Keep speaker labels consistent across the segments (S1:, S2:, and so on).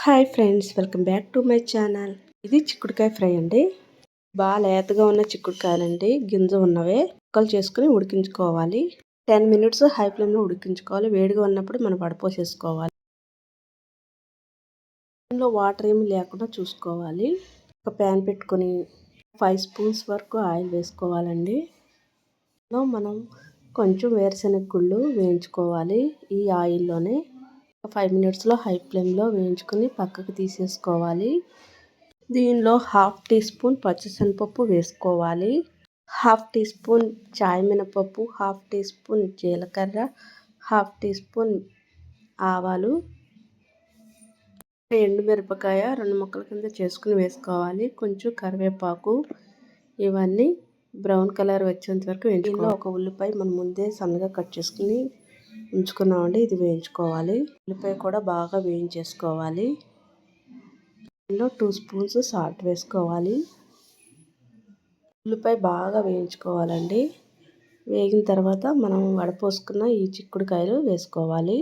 S1: Hi friends, welcome back to my channel. ఇది చిక్కుడుకాయ fry అండి. బాగా లేతగా ఉన్న చిక్కుడుకాయలండి, గింజ ఉన్నవే ముక్కలు చేసుకుని ఉడికించుకోవాలి. 10 మినిట్స్ హై ఫ్లేమ్లో ఉడికించుకోవాలి. వేడిగా ఉన్నప్పుడు మనం వడపోసేసుకోవాలి. ఇందులో వాటర్ ఏమి లేకుండా చూసుకోవాలి. ఒక ప్యాన్ పెట్టుకొని 5 స్పూన్స్ వరకు ఆయిల్ వేసుకోవాలండి. మనం కొంచెం వేరుశనగ గుళ్ళు వేయించుకోవాలి. ఈ ఆయిల్లోనే 5 మినిట్స్లో హై ఫ్లేమ్లో వేయించుకొని పక్కకు తీసేసుకోవాలి. దీనిలో 1/2 టీ స్పూన్ పచ్చిశనగపప్పు వేసుకోవాలి. 1/2 టీ స్పూన్ చాయ్ మినపప్పు, 1/2 టీ స్పూన్ జీలకర్ర, 1/2 టీ స్పూన్ ఆవాలు, ఎండుమిరపకాయ 2 ముక్కల కింద చేసుకుని వేసుకోవాలి. కొంచెం కరివేపాకు, ఇవన్నీ బ్రౌన్ కలర్ వచ్చేంత వరకు వేయించుకోవాలి. ఒక ఉల్లిపాయ మనం ముందే సన్నగా కట్ చేసుకుని ఉంచుకున్నామండి, ఇది వేయించుకోవాలి. ఉల్లిపాయ కూడా బాగా వేయించేసుకోవాలి. ఇందులో 2 స్పూన్స్ సాల్ట్ వేసుకోవాలి. ఉల్లిపాయ బాగా వేయించుకోవాలండి. వేగిన తర్వాత మనం వడపోసుకున్న ఈ చిక్కుడుకాయలు వేసుకోవాలి.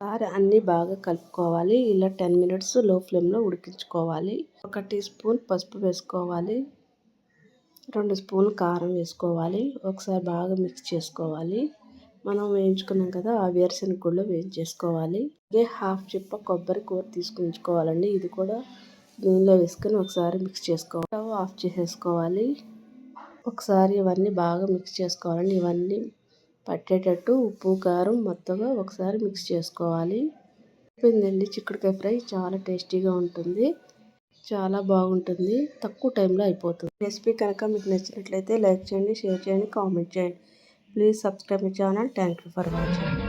S1: ఒకసారి అన్నీ బాగా కలుపుకోవాలి. ఇలా 10 మినిట్స్ లో ఫ్లేమ్లో ఉడికించుకోవాలి. 1 టీ స్పూన్ పసుపు వేసుకోవాలి. 2 స్పూన్లు కారం వేసుకోవాలి. ఒకసారి బాగా మిక్స్ చేసుకోవాలి. మనం వేయించుకున్నాం కదా, ఆ వేరుశనగ గుళ్ళు వేయించేసుకోవాలి. అలాగే 1/2 చిప్ప కొబ్బరి కూర తీసుకుంచుకోవాలండి. ఇది కూడా దీనిలో వేసుకొని ఒకసారి మిక్స్ చేసుకోవాలి. స్టవ్ ఆఫ్ చేసేసుకోవాలి. ఒకసారి ఇవన్నీ బాగా మిక్స్ చేసుకోవాలండి. ఇవన్నీ పట్టేటట్టు ఉప్పు కారం మొత్తగా ఒకసారి మిక్స్ చేసుకోవాలి. అయిపోయిందండి చిక్కుడుకాయ ఫ్రై. చాలా టేస్టీగా ఉంటుంది, చాలా బాగుంటుంది, తక్కువ టైంలో అయిపోతుంది. రెసిపీ కనుక మీకు నచ్చినట్లయితే లైక్ చేయండి, షేర్ చేయండి, కామెంట్ చేయండి. Please subscribe my channel. Thank you for watching.